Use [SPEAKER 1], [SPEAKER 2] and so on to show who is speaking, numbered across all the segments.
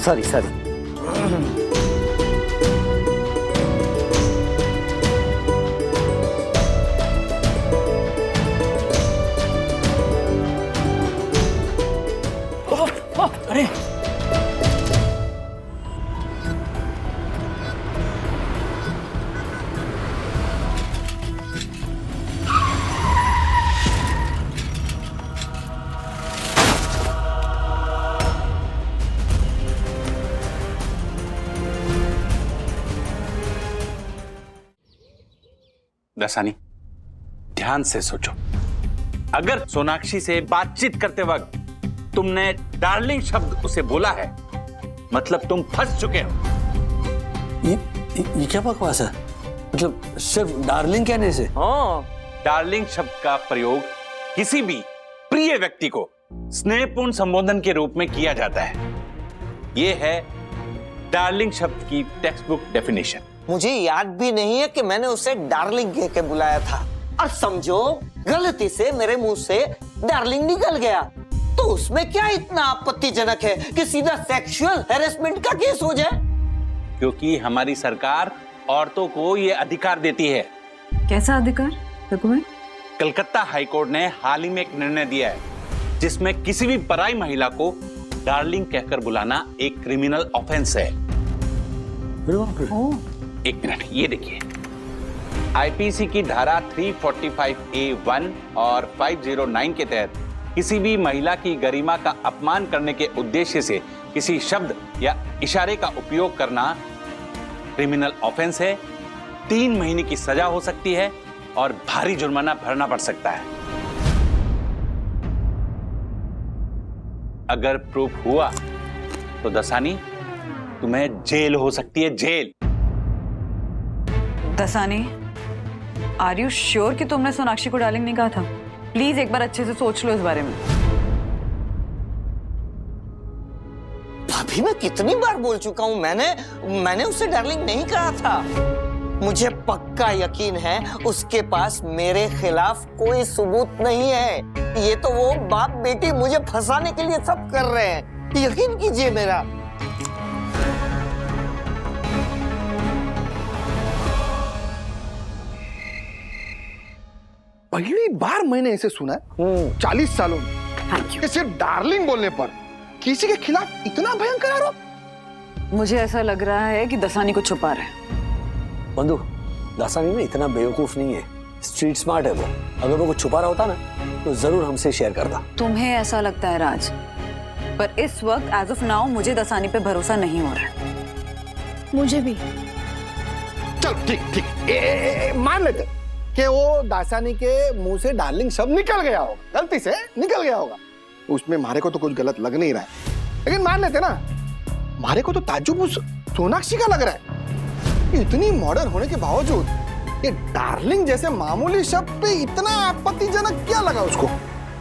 [SPEAKER 1] Sorry sorry.
[SPEAKER 2] अरे
[SPEAKER 3] दसानी, ध्यान से सोचो। अगर सोनाक्षी से बातचीत करते वक्त तुमने डार्लिंग शब्द उसे बोला है, मतलब तुम फंस चुके हो।
[SPEAKER 1] ये क्या बकवास है? मतलब सिर्फ डार्लिंग कहने से?
[SPEAKER 3] हाँ, डार्लिंग शब्द का प्रयोग किसी भी प्रिय व्यक्ति को स्नेहपूर्ण संबोधन के रूप में किया जाता है। यह है डार्लिंग शब्द की टेक्स्ट बुक डेफिनेशन।
[SPEAKER 4] मुझे याद भी नहीं है कि मैंने उसे डार्लिंग कह के बुलाया था, और समझो गलती से मेरे मुंह से डार्लिंग निकल गया, तो उसमें क्या इतना आपत्तिजनक है कि सीधा सेक्सुअल हैरेसमेंट का केस हो जाए?
[SPEAKER 3] क्योंकि हमारी सरकार औरतों को यह अधिकार देती है।
[SPEAKER 5] कैसा अधिकार?
[SPEAKER 3] कलकत्ता हाईकोर्ट ने हाल ही में एक निर्णय दिया है जिसमें किसी भी पराई महिला को डार्लिंग कहकर बुलाना एक क्रिमिनल ऑफेंस है। एक मिनट, ये देखिए, आईपीसी की धारा 345A1 और 509 के तहत किसी भी महिला की गरिमा का अपमान करने के उद्देश्य से किसी शब्द या इशारे का उपयोग करना क्रिमिनल ऑफेंस है। 3 महीने की सजा हो सकती है और भारी जुर्माना भरना पड़ सकता है। अगर प्रूफ हुआ तो दसानी, तुम्हें जेल हो सकती है, jail.
[SPEAKER 5] Dasani, are you sure कि तुमने सोनाक्षी को डार्लिंग नहीं कहा था? प्लीज एक बार अच्छे से सोच लो इस बारे में।
[SPEAKER 4] भाभी, मैं कितनी बार बोल चुका हूँ, मैंने उसे डार्लिंग नहीं कहा था। मुझे पक्का यकीन है उसके पास मेरे खिलाफ कोई सबूत नहीं है। ये तो वो बाप बेटी मुझे फंसाने के लिए सब कर रहे हैं, यकीन कीजिए मेरा।
[SPEAKER 6] पहली बार मैंने ऐसे सुना है 40 सालों में कि सिर्फ डार्लिंग बोलने पर किसी के खिलाफ इतना भयंकर आरोप।
[SPEAKER 5] मुझे ऐसा लग रहा है कि दसानी को छुपा रहा है।
[SPEAKER 1] बंधु, दसानी ना इतना बेवकूफ नहीं है, स्ट्रीट स्मार्ट है वो। अगर वो कुछ छुपा रहा होता ना तो जरूर हमसे शेयर करता।
[SPEAKER 5] तुम्हें ऐसा लगता है राज, पर इस वक्त एज ऑफ नाउ मुझे दसानी पे भरोसा नहीं हो रहा है।
[SPEAKER 7] मुझे भी।
[SPEAKER 6] चल ठीक, मान लेते कि वो दासानी के मुंह से डार्लिंग शब्द निकल गया होगा, गलती से निकल गया होगा। उसमें मारे को तो कुछ गलत लग नहीं रहा है, लेकिन मान लेते ना, मारे को तो ताज्जुब उस सोनाक्षी का लग रहा है। इतनी मॉडर्न होने के बावजूद ये डार्लिंग जैसे मामूली शब्द पे इतना आपत्तिजनक क्या लगा उसको?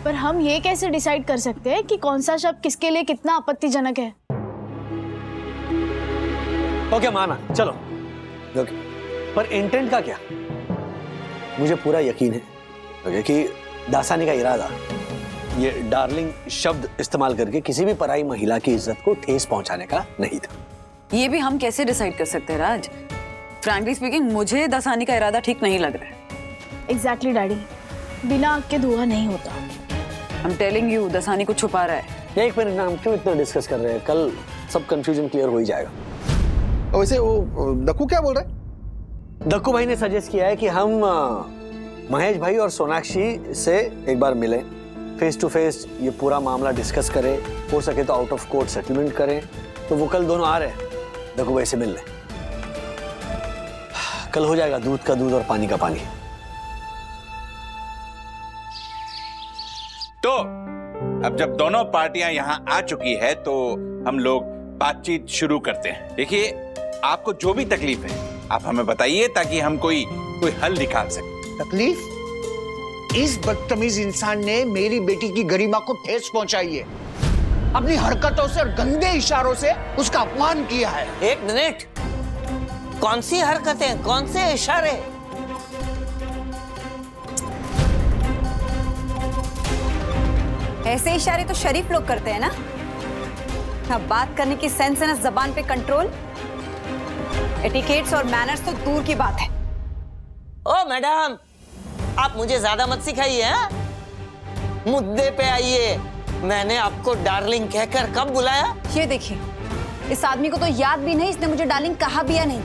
[SPEAKER 7] पर हम ये कैसे डिसाइड कर सकते हैं कि कौन सा शब्द किसके लिए कितना आपत्तिजनक है?
[SPEAKER 1] ओके, माना, चलो। ओके, पर इंटेंट का क्या? मुझे पूरा यकीन है कि दासानी का इरादा ये डार्लिंग शब्द इस्तेमाल करके किसी भी पराई महिला की इज्जत को ठेस पहुंचाने का नहीं था।
[SPEAKER 5] ये भी हम कैसे डिसाइड कर सकते हैं राज? फ्रैंकली स्पीकिंग, मुझे दसानी का इरादा ठीक नहीं लग रहा है।
[SPEAKER 7] एग्जैक्टली डैडी, बिना आग के धुआं नहीं होता।
[SPEAKER 5] I am telling you, Dasani को छुपा रहा है।
[SPEAKER 1] एक मिनट ना, हम क्यों इतना डिस्कस कर रहे हैं? कल सब कंफ्यूजन क्लियर हो ही जाएगा।
[SPEAKER 6] वैसे वो दक्कू क्या बोल रहे?
[SPEAKER 1] दक्कू भाई ने सजेस्ट किया है कि हम महेश भाई और सोनाक्षी से एक बार मिलें, फेस टू फेस ये पूरा मामला डिस्कस करें, हो सके तो आउट ऑफ कोर्ट सेटलमेंट करें। तो वो कल दोनों आ रहे हैं दक्कू भाई से मिलने। कल हो जाएगा दूध का दूध और पानी का पानी।
[SPEAKER 3] तो अब जब दोनों पार्टियां यहां आ चुकी है तो हम लोग बातचीत शुरू करते हैं। देखिए, आपको जो भी तकलीफ है आप हमें बताइए ताकि हम कोई हल निकाल सकें।
[SPEAKER 2] तकलीफ? इस बदतमीज इंसान ने मेरी बेटी की गरिमा को ठेस पहुंचाई है। अपनी हरकतों से और गंदे इशारों से उसका अपमान किया है।
[SPEAKER 4] एक मिनट, कौन सी हरकतें, कौन से इशारे?
[SPEAKER 8] ऐसे इशारे तो शरीफ लोग करते हैं ना।
[SPEAKER 5] ना बात करने की सेंस है ना जबान पे कंट्रोल। एटिकेट्स और मैनर्स तो दूर की बात है।
[SPEAKER 4] ओ मैडम, आप मुझे ज्यादा मत सिखाइए, हैं? मुद्दे पे आइए। मैंने आपको डार्लिंग कहकर कब बुलाया?
[SPEAKER 5] ये देखिए, इस आदमी को तो याद भी नहीं इसने मुझे डार्लिंग कहा भी या नहीं।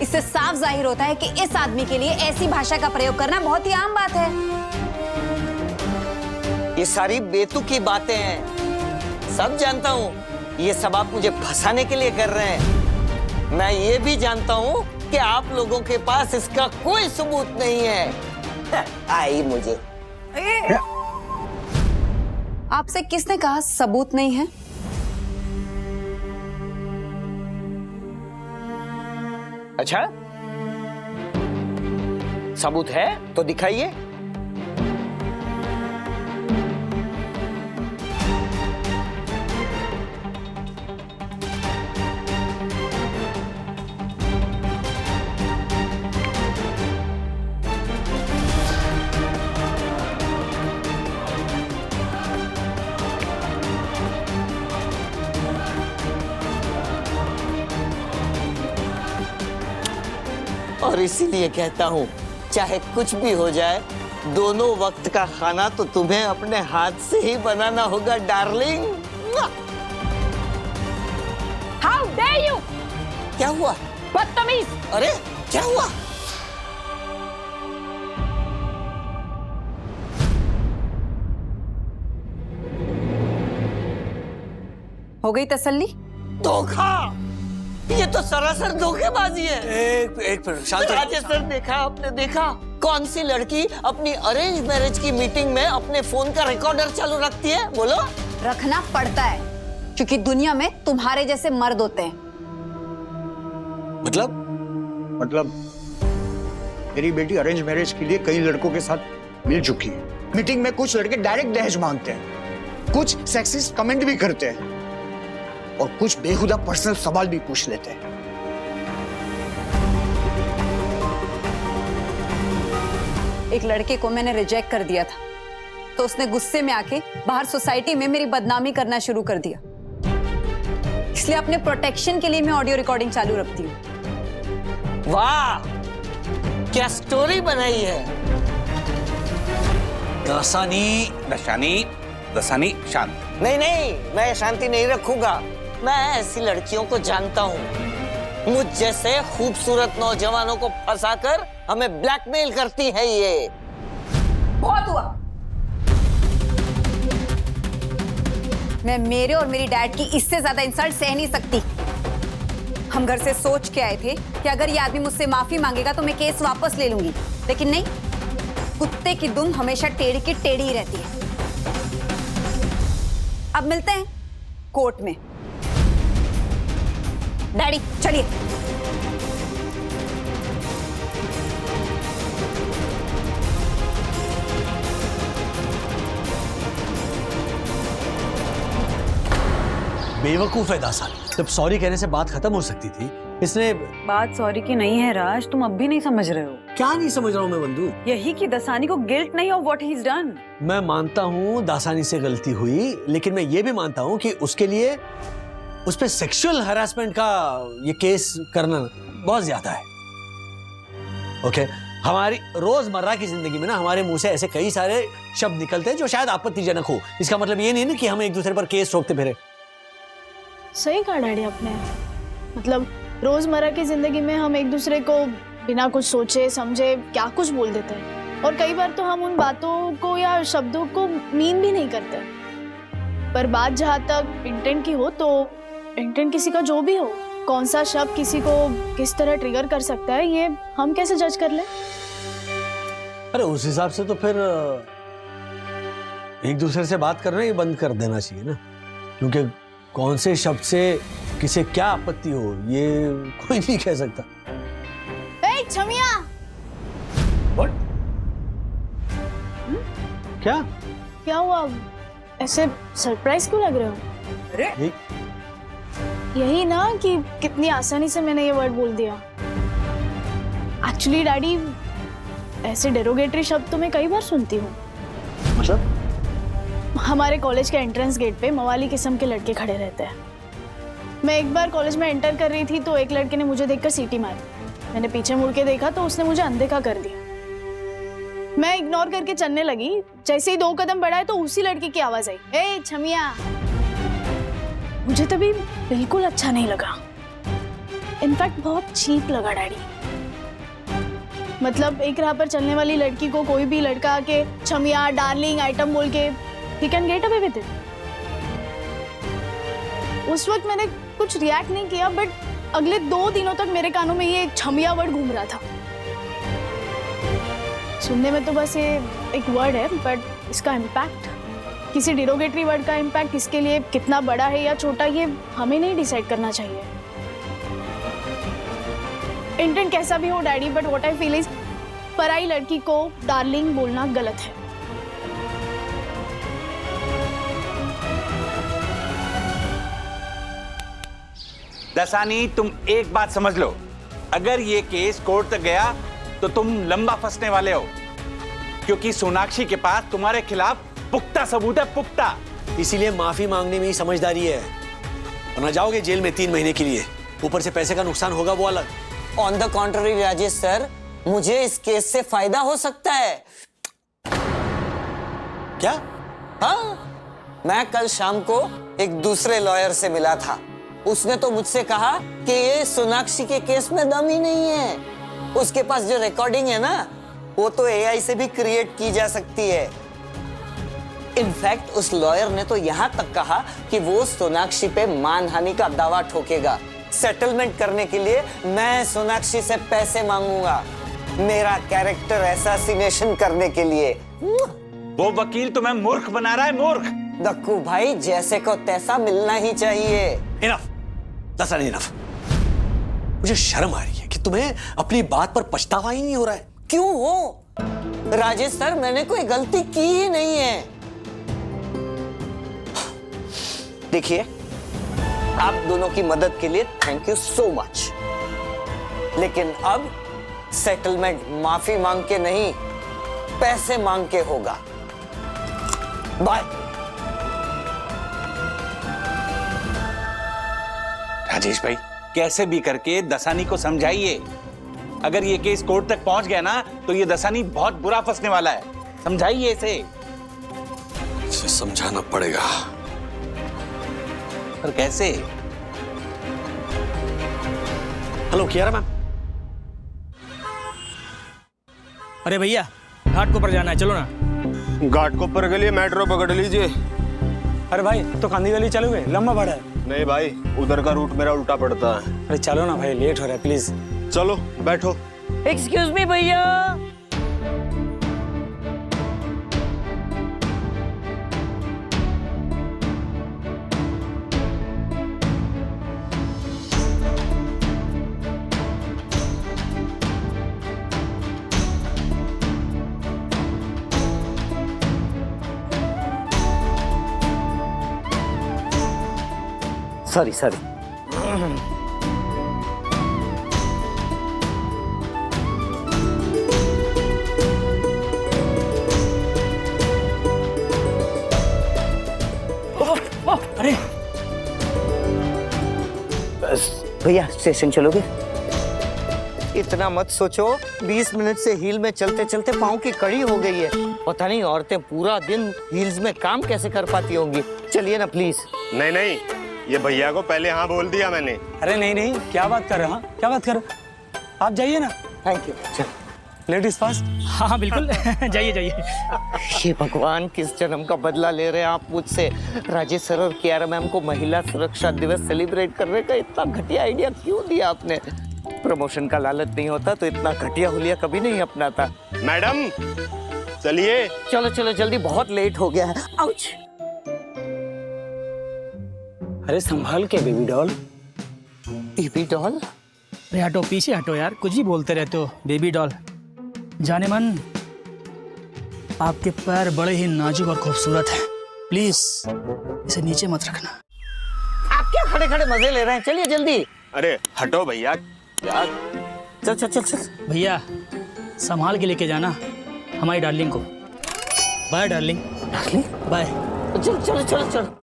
[SPEAKER 5] इससे साफ जाहिर होता है कि इस आदमी के लिए ऐसी भाषा का प्रयोग करना बहुत ही आम बात है।
[SPEAKER 4] ये सारी बेतुकी बातें हैं, सब जानता हूँ। ये सब आप मुझे फंसाने के लिए कर रहे हैं। मैं ये भी जानता हूँ कि आप लोगों के पास इसका कोई सबूत नहीं है। आई मुझे।
[SPEAKER 5] आपसे किसने कहा सबूत नहीं है?
[SPEAKER 4] अच्छा, सबूत है तो दिखाइए। और इसीलिए कहता हूँ, चाहे कुछ भी हो जाए, दोनों वक्त का खाना तो तुम्हें अपने हाथ से ही बनाना होगा डार्लिंग।
[SPEAKER 5] How dare you!
[SPEAKER 4] क्या हुआ?
[SPEAKER 5] बदतमीज!
[SPEAKER 4] अरे क्या हुआ?
[SPEAKER 5] हो गई तसल्ली?
[SPEAKER 4] धोखा! ये तो सरासर धोखेबाजी है।
[SPEAKER 1] एक मिनट शांत हो।
[SPEAKER 4] राजेश सर, देखा आपने? देखा कौन सी लड़की अपनी अरेंज मैरिज की मीटिंग में अपने फोन का रिकॉर्डर चालू रखती है? बोलो।
[SPEAKER 5] रखना पड़ता है क्योंकि दुनिया में तुम्हारे जैसे मर्द होते हैं।
[SPEAKER 2] मतलब मेरी बेटी अरेंज मैरिज के लिए कई लड़कों के साथ मिल चुकी है। मीटिंग में कुछ लड़के डायरेक्ट दहेज मांगते हैं, कुछ सेक्सिस्ट कमेंट भी करते हैं और कुछ बेहुदा पर्सनल सवाल भी पूछ लेते हैं।
[SPEAKER 5] एक लड़के को मैंने रिजेक्ट कर दिया था तो उसने गुस्से में आके बाहर सोसाइटी में मेरी बदनामी करना शुरू कर दिया। इसलिए अपने प्रोटेक्शन के लिए मैं ऑडियो रिकॉर्डिंग चालू रखती हूँ।
[SPEAKER 4] वाह, क्या स्टोरी बनाई है।
[SPEAKER 3] दसानी शांत।
[SPEAKER 4] नहीं नहीं, मैं शांति नहीं रखूंगा। मैं ऐसी लड़कियों को जानता हूँ, मुझ जैसे खूबसूरत नौजवानों को फंसाकर हमें ब्लैकमेल करती है ये।
[SPEAKER 5] बहुत हुआ। मैं मेरे और मेरी डैड की इससे ज्यादा इंसल्ट सह नहीं सकती। हम घर से सोच के आए थे कि अगर ये आदमी मुझसे माफी मांगेगा तो मैं केस वापस ले लूंगी, लेकिन नहीं, कुत्ते की दुम हमेशा टेढ़ी की टेढ़ी ही रहती है। अब मिलते हैं कोर्ट में। डैडी चलिए।
[SPEAKER 1] बेवकूफ है दासानी, जब सॉरी कहने से बात खत्म हो सकती थी इसने।
[SPEAKER 5] बात सॉरी की नहीं है राज, तुम अब भी नहीं समझ रहे हो।
[SPEAKER 1] क्या नहीं समझ रहा हूँ मैं बंधु?
[SPEAKER 5] यही कि दसानी को गिल्ट नहीं of what he is done.
[SPEAKER 1] मैं मानता हूँ दासानी से गलती हुई, लेकिन मैं ये भी मानता हूँ कि उसके लिए उस पे सेक्सुअल हरासमेंट का ये केस करना बहुत ज्यादा है। ओके, हमारी रोजमर्रा की जिंदगी में ना हमारे मुंह से ऐसे कई सारे शब्द निकलते हैं जो शायद आपत्तिजनक हो। इसका मतलब ये नहीं ना कि हम एक दूसरे पर केस ठोकते फिरे।
[SPEAKER 7] सही कहा डैडी आपने। मतलब रोजमर्रा की जिंदगी में हम एक दूसरे को बिना कुछ सोचे समझे क्या कुछ बोल देते हैं, और कई बार तो हम उन बातों को या शब्दों को मीन भी नहीं करते। पर बात जहाँ तक इंटेंट की हो तो इंटेंट किसी का जो भी हो, कौन सा शब्द किसी को किस तरह ट्रिगर कर सकता है, ये हम कैसे जज कर लें?
[SPEAKER 1] अरे उस हिसाब से तो फिर एक दूसरे से बात करना ही बंद कर देना चाहिए ना, क्योंकि कौन से शब्द से किसे क्या आपत्ति हो ये कोई नहीं कह सकता।
[SPEAKER 7] ए छमिया!
[SPEAKER 1] What? क्या
[SPEAKER 7] क्या हुआ? ऐसे सरप्राइज क्यों लग रहे हो?
[SPEAKER 1] ये?
[SPEAKER 7] यही ना कि कितनी आसानी से मैंने ये वर्ड बोल दिया। एक्चुअली डैडी, ऐसे डेरोगेटरी शब्द तो मैं कई बार सुनती हूँ।
[SPEAKER 1] मतलब?
[SPEAKER 7] हमारे कॉलेज के एंट्रेंस गेट पे मवाली किस्म के लड़के खड़े रहते हैं मैं एक बार कॉलेज में एंटर कर रही थी तो एक लड़के ने मुझे देखकर सीटी मारी। मैंने पीछे मुड़ के देखा तो उसने मुझे अनदेखा कर दिया। मैं इग्नोर करके चलने लगी। जैसे ही 2 कदम बढ़ाए तो उसी लड़की की आवाज आई, ए छमिया। मुझे तभी बिल्कुल अच्छा नहीं लगा, इनफैक्ट बहुत चीप लगा डैडी। मतलब एक राह पर चलने वाली लड़की को कोई भी लड़का आके छमिया, डार्लिंग, आइटम बोल के he can get away with it। उस वक्त मैंने कुछ रिएक्ट नहीं किया, बट अगले 2 दिनों तक मेरे कानों में ये छमिया वर्ड घूम रहा था। सुनने में तो बस ये एक वर्ड है, बट इसका इम्पैक्ट, किसी डिरोगेटरी वर्ड का इम्पैक्ट किसके लिए कितना बड़ा है या छोटा, ये हमें नहीं डिसाइड करना चाहिए। इंटेंट कैसा भी हो daddy, but what I feel is पराई लड़की को डार्लिंग बोलना गलत है।
[SPEAKER 3] दसानी, तुम एक बात समझ लो, अगर ये केस कोर्ट तक गया तो तुम लंबा फंसने वाले हो, क्योंकि सोनाक्षी के पास तुम्हारे खिलाफ पुख्ता सबूत है, पुख्ता।
[SPEAKER 1] इसीलिए माफी मांगने में ही समझदारी है, वरना जाओगे जेल में 3 महीने के लिए, ऊपर से पैसे का नुकसान होगा वो अलग।
[SPEAKER 4] On the contrary Rajesh sir, मुझे इस केस से फायदा हो सकता है।
[SPEAKER 1] क्या?
[SPEAKER 4] हाँ, मैं कल शाम को एक दूसरे लॉयर से मिला था। उसने तो मुझसे कहा कि ये सोनाक्षी के केस में दम ही नहीं है। उसके पास जो रिकॉर्डिंग है ना, वो तो एआई से भी क्रिएट की जा सकती है। इनफैक्ट उस लॉयर ने तो यहाँ तक कहा कि वो सोनाक्षी पे मानहानि का दावा ठोकेगा। सेटलमेंट करने के लिए मैं सोनाक्षी से पैसे मांगूंगा, मेरा कैरेक्टर असैसिनेशन करने के लिए।
[SPEAKER 3] वो वकील तुम्हें मूर्ख बना रहा है, मूर्ख।
[SPEAKER 4] दक्कू भाई, जैसे को तैसा मिलना ही चाहिए।
[SPEAKER 1] Enough, Dasani enough. मुझे शर्म आ रही है कि तुम्हें अपनी बात पर पछतावा ही नहीं हो रहा है।
[SPEAKER 4] क्यों हो राजेश सर, मैंने कोई गलती की ही नहीं है। देखिए, आप दोनों की मदद के लिए थैंक यू सो मच, लेकिन अब सेटलमेंट माफी मांग के नहीं, पैसे मांग के होगा। बाय।
[SPEAKER 3] राजेश भाई, कैसे भी करके दसानी को समझाइए। अगर ये केस कोर्ट तक पहुंच गया ना, तो ये दसानी बहुत बुरा फंसने वाला है। समझाइए इसे
[SPEAKER 1] समझाना पड़ेगा।
[SPEAKER 3] पर कैसे?
[SPEAKER 1] Hello Kiara ma'am.
[SPEAKER 8] अरे भैया, घाट को पर जाना है, चलो ना।
[SPEAKER 6] घाट को पर के लिए मेट्रो पकड़ लीजिए।
[SPEAKER 8] अरे भाई, तो कांदी वाली चलोगे? लंबा पड़ा है।
[SPEAKER 6] नहीं भाई, उधर का रूट मेरा उल्टा पड़ता है।
[SPEAKER 8] अरे चलो ना भाई, लेट हो रहा है, प्लीज।
[SPEAKER 6] चलो बैठो।
[SPEAKER 4] एक्सक्यूज मी भैया। Sorry sorry.
[SPEAKER 8] अरे
[SPEAKER 4] भैया, स्टेशन चलोगे? इतना मत सोचो, 20 मिनट से हील में चलते चलते पाँव की कड़ी हो गई है। पता नहीं औरतें पूरा दिन हील्स में काम कैसे कर पाती होंगी। चलिए ना प्लीज।
[SPEAKER 6] नहीं नहीं, ये भैया को पहले हाँ बोल दिया मैंने।
[SPEAKER 8] अरे नहीं नहीं, क्या बात कर रहे हो? हाँ, क्या बात कर रहे हो? आप जाइए ना।
[SPEAKER 4] Thank you.
[SPEAKER 8] Ladies fast. हाँ बिल्कुल। जाइए जाइए।
[SPEAKER 4] हे भगवान, किस जन्म का बदला ले रहे हैं आप मुझसे। राजेश सर और कियारा मैम को महिला सुरक्षा दिवस सेलिब्रेट करने का इतना घटिया आइडिया क्यों दिया आपने? प्रमोशन का लालच नहीं होता तो इतना घटिया हुलिया कभी नहीं अपनाता।
[SPEAKER 6] मैडम चलिए।
[SPEAKER 4] चलो चलो जल्दी, बहुत लेट हो गया है। आउच।
[SPEAKER 8] अरे संभाल के बेबी डॉल।
[SPEAKER 4] Baby doll?
[SPEAKER 8] अरे हटो, पीछे हटो यार, कुछ ही बोलते रहते हो। Baby doll. जाने मन, आपके पैर बड़े ही नाजुक और खूबसूरत हैं, प्लीज इसे नीचे मत रखना।
[SPEAKER 4] आप क्या खड़े खड़े मजे ले रहे हैं? चलिए जल्दी।
[SPEAKER 6] अरे हटो भैया यार।
[SPEAKER 4] चल चल चल चल।
[SPEAKER 8] भैया, संभाल के लेके जाना हमारी डार्लिंग को। Bye darling.
[SPEAKER 4] डार्लिंग?
[SPEAKER 8] बाय।
[SPEAKER 4] चलो चलो चलो चलो।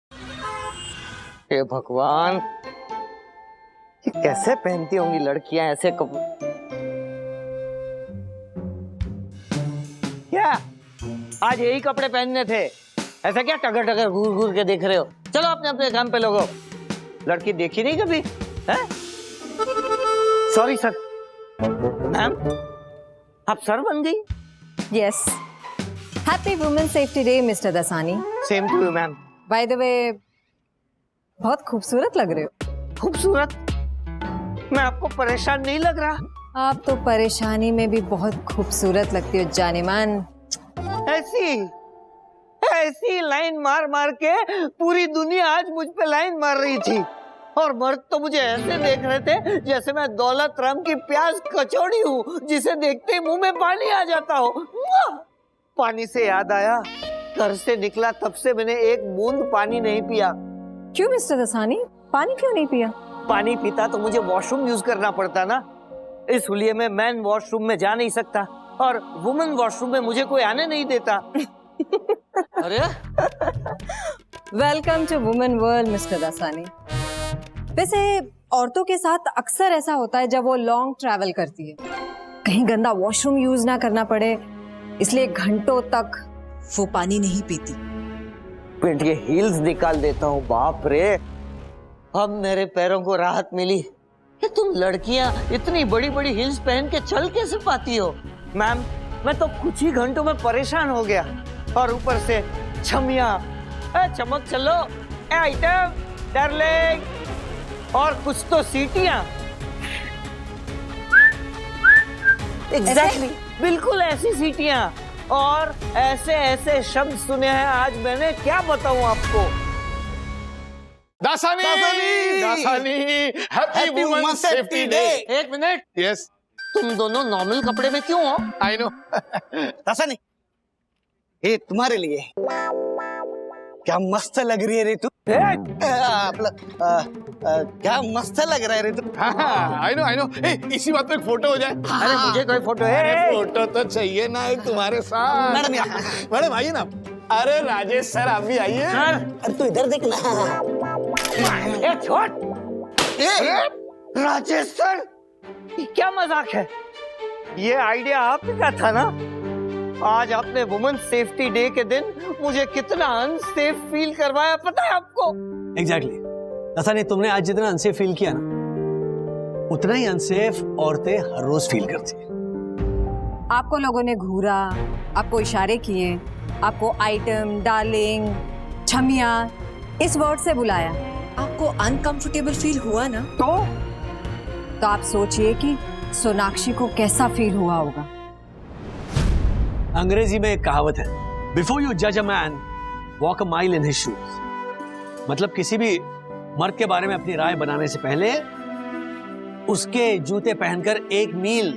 [SPEAKER 4] हे भगवान, कैसे पहनती होंगी लड़कियां ऐसे कपड़े? क्या आज यही कपड़े पहनने थे? ऐसा क्या टगर टगर घूर घूर के देख रहे हो? चलो अपने अपने काम पे लोगो। लड़की देखी नहीं कभी है? Sorry sir. मैम आप सर बन गई।
[SPEAKER 5] Yes, happy women safety day mister Dasani.
[SPEAKER 4] Same to you ma'am.
[SPEAKER 5] By the way, बहुत खूबसूरत लग रहे हो।
[SPEAKER 4] खूबसूरत? मैं आपको परेशान नहीं लग रहा?
[SPEAKER 5] आप तो परेशानी में भी बहुत खूबसूरत लगती हो जानेमान।
[SPEAKER 4] ऐसी ऐसी लाइन मार मार के पूरी दुनिया आज मुझ पे लाइन मार रही थी, और मर्द तो मुझे ऐसे देख रहे थे जैसे मैं दौलत राम की प्याज कचौड़ी हूँ, जिसे देखते ही मुंह में पानी आ जाता हो। पानी से याद आया, घर से निकला तब से मैंने एक बूंद पानी नहीं पिया।
[SPEAKER 5] क्यों मिस्टर दसानी, पानी क्यों नहीं पिया?
[SPEAKER 4] पानी पीता तो मुझे वॉशरूम यूज करना पड़ता ना, इस हुलिये में मैन वॉशरूम में जा नहीं सकता, और वुमेन वॉशरूम में मुझे कोई आने नहीं देता। अरे
[SPEAKER 5] welcome to women world mister Dasani. वैसे औरतों के साथ अक्सर ऐसा होता है जब वो लॉन्ग ट्रैवल करती है, कहीं गंदा वॉशरूम यूज ना करना पड़े, इसलिए घंटों तक वो पानी नहीं पीती।
[SPEAKER 4] पेट के हील्स निकाल देता हूँ। बाप रे, अब मेरे पैरों को राहत मिली। कि तुम लड़कियां इतनी बड़ी बड़ी हील्स पहन के चल कैसे पाती हो? मैम मैं तो कुछ ही घंटों में परेशान हो गया, और ऊपर से छमिया, चमक चलो, आइटम, डार्लिंग, और कुछ तो सीटियां। एग्जैक्टली, बिल्कुल ऐसी सीटियां, और ऐसे ऐसे शब्द सुने हैं आज मैंने, क्या बताऊं आपको।
[SPEAKER 6] Dasani happy women safety day.
[SPEAKER 4] एक मिनट,
[SPEAKER 6] यस,
[SPEAKER 4] तुम दोनों नॉर्मल कपड़े में क्यों हो?
[SPEAKER 6] I know.
[SPEAKER 1] दासानी, ये तुम्हारे लिए। क्या मस्त लग रही है रे तू। क्या मस्त लग रहा है रे तू।
[SPEAKER 6] I know. इसी बात पे एक फोटो हो जाए।
[SPEAKER 4] अरे मुझे कोई फोटो
[SPEAKER 6] अरे
[SPEAKER 4] है?
[SPEAKER 6] फोटो तो चाहिए ना एक तुम्हारे साथ। मैडम आइए ना। अरे राजेश सर आप भी आइए।
[SPEAKER 1] अरे तू इधर देख ना।
[SPEAKER 4] छोड़। राजेश सर, ये क्या मजाक है? ये आइडिया आपका था ना? आज आपने वुमेन सेफ्टी डे के दिन मुझे कितना अनसेफ फील करवाया, पता है आपको?
[SPEAKER 1] एग्जैक्टली। दसानी, तुमने आज जितना अनसेफ फील किया ना, उतना ही अनसेफ औरतें हर रोज फील करती हैं।
[SPEAKER 5] आपको लोगों ने घूरा, आपको इशारे किए, आपको आइटम, डार्लिंग, छमिया इस वर्ड से बुलाया, आपको अनकंफर्टेबल फील हुआ ना? तो आप सोचिए कि सोनाक्षी को कैसा फील हुआ होगा।
[SPEAKER 1] अंग्रेजी में एक कहावत है, बिफोर यू जज a man walk a mile in his shoes. मतलब किसी भी मर्द के बारे में अपनी राय बनाने से पहले उसके जूते पहनकर 1 मील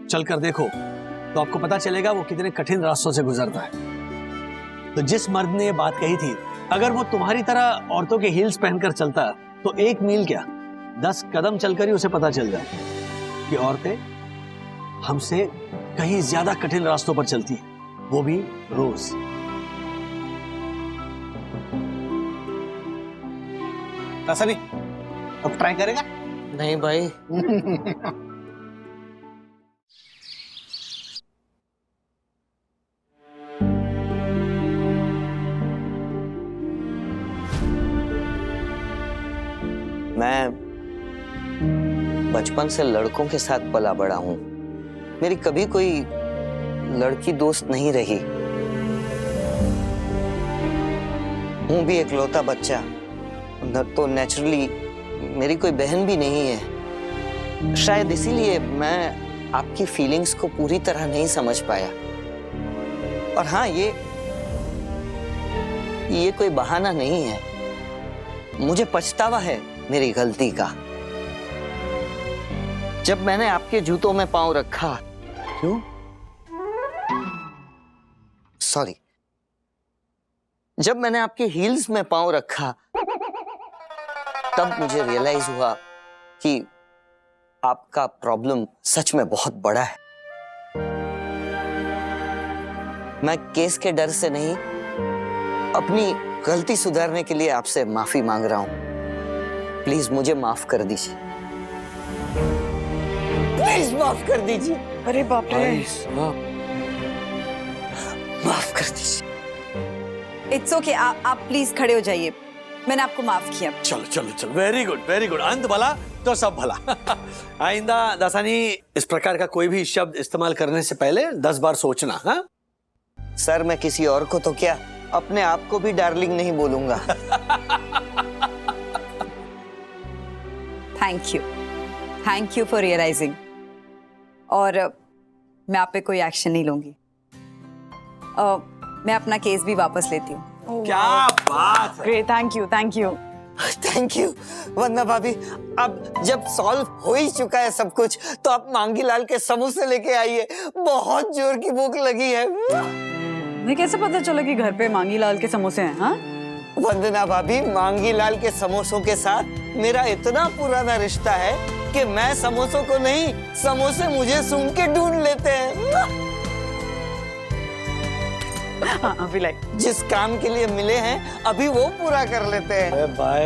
[SPEAKER 1] चलकर देखो, तो आपको पता चलेगा वो कितने कठिन रास्तों से गुजरता है। तो जिस मर्द ने ये बात कही थी, अगर वो तुम्हारी तरह औरतों के हील्स पहनकर चलता, तो 1 मील क्या 10 कदम चलकर ही उसे पता चल जाए कि औरतें हमसे कहीं ज्यादा कठिन रास्तों पर चलती हैं, वो भी रोज। ऐसा नहीं, अब ट्राई करेगा?
[SPEAKER 4] नहीं भाई। मैं बचपन से लड़कों के साथ पला बड़ा हूं। मेरी कभी कोई लड़की दोस्त नहीं रही। हूं भी इकलौता बच्चा, न तो नेचुरली मेरी कोई बहन भी नहीं है। शायद इसीलिए मैं आपकी फीलिंग्स को पूरी तरह नहीं समझ पाया। और हाँ, ये कोई बहाना नहीं है। मुझे पछतावा है मेरी गलती का। जब मैंने आपके जूतों में पांव रखा,
[SPEAKER 1] क्यों?
[SPEAKER 4] सॉरी, जब मैंने आपके हील्स में पांव रखा, तब मुझे रियलाइज हुआ कि आपका प्रॉब्लम सच में बहुत बड़ा है। मैं केस के डर से नहीं, अपनी गलती सुधारने के लिए आपसे माफी मांग रहा हूं। प्लीज मुझे माफ कर दीजिए। प्लीज माफ कर दीजिए,
[SPEAKER 9] अरे बाप रे,
[SPEAKER 4] माफ कर दीजिए।
[SPEAKER 5] इट्स ओके, आप प्लीज खड़े हो जाइए, मैंने आपको माफ किया।
[SPEAKER 1] चलो चलो चलो, वेरी गुड, अंत भला तो सब भला। आइंदा दासानी इस प्रकार का कोई भी शब्द इस्तेमाल करने से पहले 10 बार सोचना। हाँ
[SPEAKER 4] सर, मैं किसी और को तो क्या, अपने आप को भी डार्लिंग नहीं बोलूंगा।
[SPEAKER 5] Thank you for realising. और मैं आप पे कोई एक्शन नहीं लूंगी। मैं अपना केस भी वापस लेती हूँ।
[SPEAKER 1] क्या बात है।
[SPEAKER 9] Great, thank you.
[SPEAKER 4] Thank you Vandana भाभी। अब जब सॉल्व हो ही चुका है सब कुछ, तो आप मांगीलाल के समोसे लेके आइए, बहुत जोर की भूख लगी है।
[SPEAKER 9] मुझे कैसे पता चला कि घर पे मांगीलाल के समोसे हैं? हाँ,
[SPEAKER 4] वंदना भाभी, मांगीलाल के समोसों के साथ मेरा इतना पुराना रिश्ता है कि मैं समोसों को नहीं, समोसे मुझे सूंघ के ढूंढ लेते हैं।
[SPEAKER 9] हाँ, अभी लाइक
[SPEAKER 4] जिस काम के लिए मिले हैं अभी वो पूरा कर लेते हैं।
[SPEAKER 1] बाय।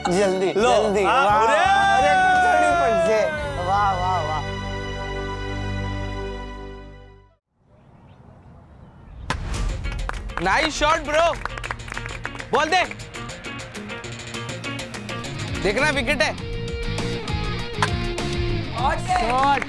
[SPEAKER 4] जल्दी
[SPEAKER 1] लो,
[SPEAKER 4] जल्दी।
[SPEAKER 1] हाँ,
[SPEAKER 4] वाह,
[SPEAKER 1] अरे!
[SPEAKER 4] अरे खिचड़ी पड़ जाए। वाह वाह वाह।
[SPEAKER 10] नाइस शॉट ब्रो, बोल दे। देखना विकेट है। शॉट।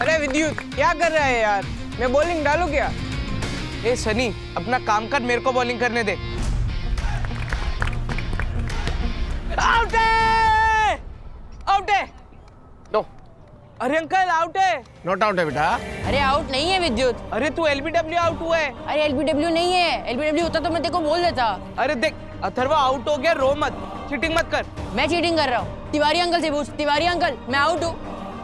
[SPEAKER 10] अरे विद्युत, क्या कर रहा है यार? मैं बॉलिंग डालू क्या? ए सनी, अपना काम कर, मेरे को बॉलिंग करने दे। आउट है, आउट है। नो, अरे अंकल आउट है।
[SPEAKER 2] नॉट आउट है बेटा।
[SPEAKER 11] अरे आउट नहीं है विद्युत।
[SPEAKER 10] अरे तू एलबीडब्ल्यू आउट हुआ है।
[SPEAKER 11] अरे एलबीडब्ल्यू नहीं है, एलबीडब्ल्यू होता तो मैं तेरे को बोल देता।
[SPEAKER 10] अरे देख, अथर्वा आउट हो गया, रो मत, चीटिंग मत कर।
[SPEAKER 11] मैं चीटिंग कर रहा हूँ? तिवारी अंकल से पूछ। तिवारी अंकल, मैं आउट हूँ।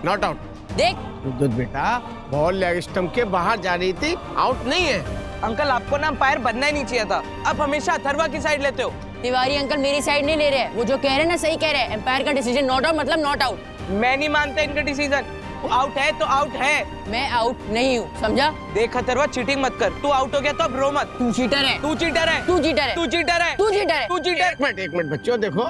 [SPEAKER 2] Not out.
[SPEAKER 11] देख
[SPEAKER 2] विद्युत बेटा, बॉल लेग स्टंप के बाहर जा रही थी, आउट नहीं है।
[SPEAKER 10] अंकल आपको ना अंपायर बनना ही नहीं चाहिए था, आप हमेशा अथर्वा की साइड लेते हो।
[SPEAKER 11] तिवारी अंकल मेरी साइड नहीं ले रहे हैं, वो जो कह रहे हैं ना सही कह रहे हैं। एम्पायर का डिसीजन नॉट आउट मतलब नॉट आउट।
[SPEAKER 10] मैं नहीं मानता इनका डिसीजन। आउट है तो आउट है।
[SPEAKER 11] मैं आउट नहीं हूँ, समझा?
[SPEAKER 10] देख अथर्वा, चीटिंग मत कर। तू आउट हो गया तो अब रो मत।
[SPEAKER 11] तू चीटर है,
[SPEAKER 10] तू चीटर है,
[SPEAKER 11] तू चीटर है,
[SPEAKER 10] तू चीटर है,
[SPEAKER 11] तू चीटर है,
[SPEAKER 10] तू चीटर।
[SPEAKER 2] एक मिनट बच्चों, देखो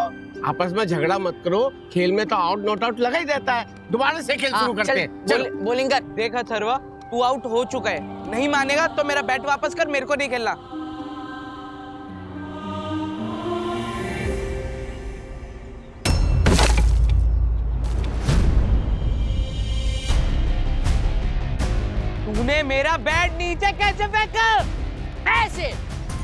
[SPEAKER 2] आपस में झगड़ा मत करो। खेल में तो आउट नॉट आउट लगा ही रहता है। दोबारा से खेल शुरू करते हैं। चलो
[SPEAKER 10] बॉलिंग कर। देख अथर्वा, तू आउट हो चुका है, नहीं मानेगा तो मेरा बैट वापस कर, मेरे को नहीं खेलना। तूने मेरा बैट नीचे कैसे फेंका?
[SPEAKER 11] ऐसे।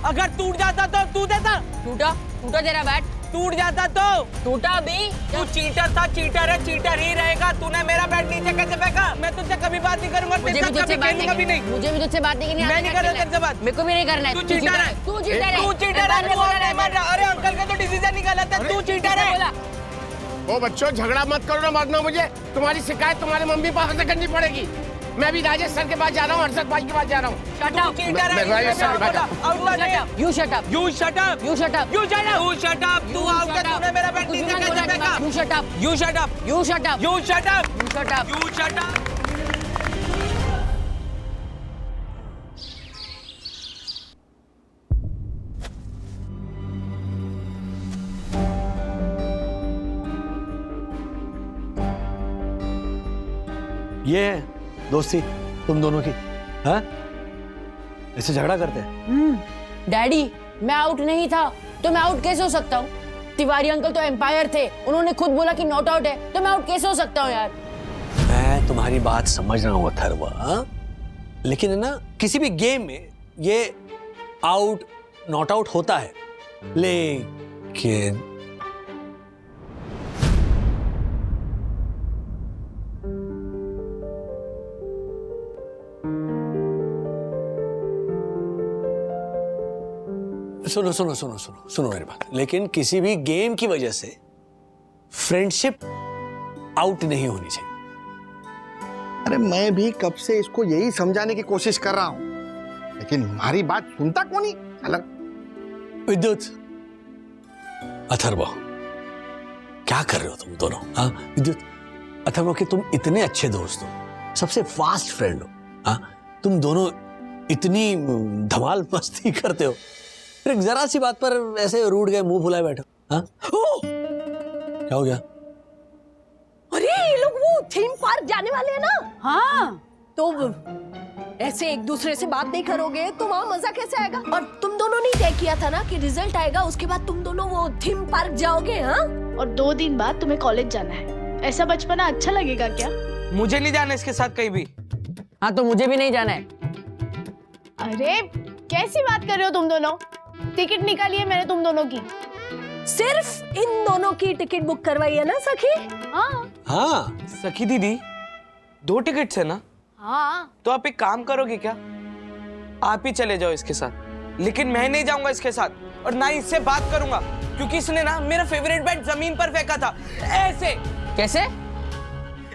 [SPEAKER 10] अगर टूट जाता तो तू देता?
[SPEAKER 11] टूटा टूटा तेरा बैट,
[SPEAKER 10] टूट जाता तो?
[SPEAKER 11] टूटा भी।
[SPEAKER 10] तू चीटर था, चीटर है, चीटर ही रहेगा। तूने मेरा बैट नीचे कैसे फेंका? मैं तुझसे कभी बात नहीं करूंगा,
[SPEAKER 11] मुझे भी तुझसे बात नहीं करनी। मुझे भी तुझसे बात नहीं करनी।
[SPEAKER 10] मैं नहीं कर रहा तेरे से बात।
[SPEAKER 11] मेरे को भी नहीं करना है।
[SPEAKER 10] तू चीटर है,
[SPEAKER 11] तू चीटर है,
[SPEAKER 10] तू चीटर है, तू और नहीं मान रहा। अरे अंकल का तो डिसीजन निकाला था, तू चीटर है।
[SPEAKER 2] ओ बच्चों, झगड़ा मत करो ना, मारना मुझे। तुम्हारी शिकायत तुम्हारे मम्मी पापा से करनी पड़ेगी। मैं भी राजेश सर के पास जा रहा हूँ, हर्षद भाई के पास जा रहा हूँ।
[SPEAKER 10] तू चीटर है।
[SPEAKER 2] राजेश सर के पास
[SPEAKER 10] आउट ना नहीं।
[SPEAKER 11] You shut up.
[SPEAKER 10] You shut up.
[SPEAKER 11] You shut up.
[SPEAKER 10] You shut up. You shut up. तू आउट है, तूने मेरा बैट नीचे कैसे फेंका?
[SPEAKER 11] You shut up.
[SPEAKER 10] You shut up.
[SPEAKER 11] You shut up.
[SPEAKER 10] You shut up.
[SPEAKER 11] You shut up.
[SPEAKER 10] You shut up.
[SPEAKER 1] ये है दोस्ती तुम दोनों की। हाँ, इससे झगड़ा करते हैं।
[SPEAKER 11] डैडी, मैं आउट नहीं था तो मैं आउट कैसे हो सकता हूँ? तिवारी अंकल तो एम्पायर थे, उन्होंने खुद बोला कि नॉट आउट है, तो मैं आउट कैसे हो सकता हूँ यार?
[SPEAKER 1] मैं तुम्हारी बात समझ रहा हूँ अथर्वा, लेकिन है ना, किसी भी गेम में ये आउट नॉट आउट होता है, लेकिन सुनो सुनो सुनो सुनो सुनो मेरी बात। लेकिन किसी भी गेम की वजह से फ्रेंडशिप आउट नहीं होनी चाहिए।
[SPEAKER 6] अरे मैं भी कब से इसको यही समझाने की कोशिश कर रहा हूं, लेकिन हमारी बात सुनता कौन ही। अलग
[SPEAKER 1] विद्युत, अथर्वा, क्या कर रहे हो तुम दोनों? हाँ विद्युत, अथर्व के तुम इतने अच्छे दोस्त हो, सबसे फास्ट फ्रेंड हो, हाँ? तुम दोनों इतनी धमाल मस्ती करते हो, फिर जरा सी बात पर ऐसे रूठ गए, मुंह फुलाए बैठो, हाँ? क्या हो गया?
[SPEAKER 11] अरे ये लोग वो थीम पार्क जाने वाले हैं ना।
[SPEAKER 9] हाँ,
[SPEAKER 11] तो ऐसे एक दूसरे से बात नहीं करोगे तो वहाँ मजा कैसे आएगा? और तुम दोनों ने तय किया था ना कि रिजल्ट आएगा उसके बाद तुम दोनों वो थीम पार्क जाओगे, हाँ?
[SPEAKER 7] और 2 दिन बाद तुम्हें कॉलेज जाना है। ऐसा बचपना अच्छा लगेगा क्या?
[SPEAKER 10] मुझे नहीं जाना इसके साथ कहीं भी।
[SPEAKER 11] हाँ तो मुझे भी नहीं जाना है।
[SPEAKER 7] अरे कैसी बात कर रहे हो तुम दोनों? टिकट निकाली है मैंने तुम दोनों की।
[SPEAKER 11] सिर्फ इन दोनों की टिकट बुक करवाई है ना सखी?
[SPEAKER 7] हाँ
[SPEAKER 1] हाँ
[SPEAKER 10] सखी दीदी 2 टिकट्स है ना?
[SPEAKER 7] हाँ।
[SPEAKER 10] तो आप एक काम करोगे क्या, आप ही चले जाओ इसके साथ, लेकिन मैं नहीं जाऊंगा इसके साथ और ना ही इससे बात करूंगा, क्योंकि इसने ना मेरा फेवरेट बैट जमीन पर फेंका था ऐसे।
[SPEAKER 11] कैसे?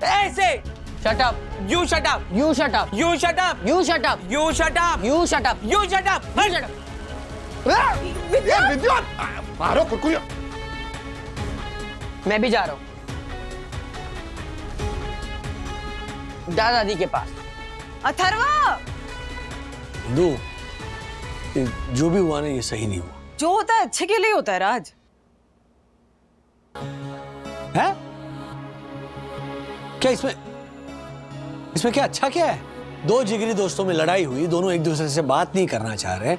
[SPEAKER 10] ऐसे।
[SPEAKER 11] Shut up.
[SPEAKER 10] You shut up.
[SPEAKER 11] You shut up.
[SPEAKER 10] You shut up.
[SPEAKER 11] You shut up.
[SPEAKER 10] You shut up.
[SPEAKER 11] You shut up.
[SPEAKER 10] You shut up.
[SPEAKER 6] विद्युत मारो कुकुया।
[SPEAKER 11] मैं भी जा रहा हूँ दादाजी के पास।
[SPEAKER 9] अथर्वा,
[SPEAKER 1] दो, जो भी हुआ ना ये सही नहीं हुआ।
[SPEAKER 9] जो होता है अच्छे के लिए होता है राज।
[SPEAKER 1] है? क्या इसमें क्या अच्छा क्या है? 2 जिगरी दोस्तों में लड़ाई हुई, दोनों एक दूसरे से बात नहीं करना चाह रहे,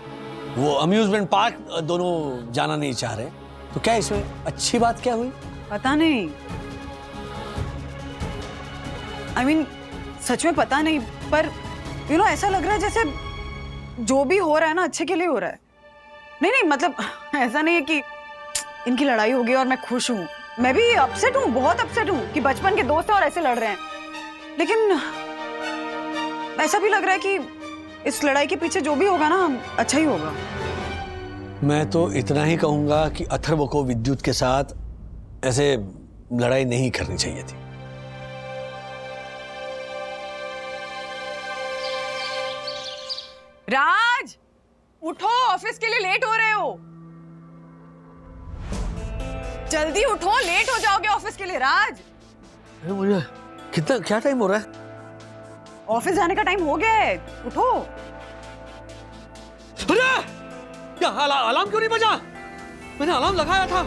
[SPEAKER 1] वो अम्यूजमेंट पार्क दोनों जाना नहीं चाह रहे, तो क्या इसमें अच्छी बात क्या हुई?
[SPEAKER 9] पता नहीं, I mean, सच में पता नहीं, पर ऐसा लग रहा है जैसे जो भी हो रहा है ना अच्छे के लिए हो रहा है। नहीं मतलब ऐसा नहीं है कि इनकी लड़ाई हो गई और मैं खुश हूँ, मैं भी अपसेट हूँ, बहुत अपसेट हूँ कि बचपन के दोस्त हैं और ऐसे लड़ रहे हैं, लेकिन ऐसा भी लग रहा है कि इस लड़ाई के पीछे जो भी होगा ना अच्छा ही होगा।
[SPEAKER 1] मैं तो इतना ही कहूंगा कि अथर्व को विद्युत के साथ ऐसे लड़ाई नहीं करनी चाहिए थी।
[SPEAKER 9] राज उठो, ऑफिस के लिए लेट हो रहे हो, जल्दी उठो, लेट हो जाओगे ऑफिस के लिए। राज
[SPEAKER 1] अरे मुझे क्या टाइम हो रहा है?
[SPEAKER 9] ऑफिस जाने का टाइम हो गया है, उठो।
[SPEAKER 1] अरे क्या अलार्म क्यों नहीं बजा? मैंने अलार्म लगाया था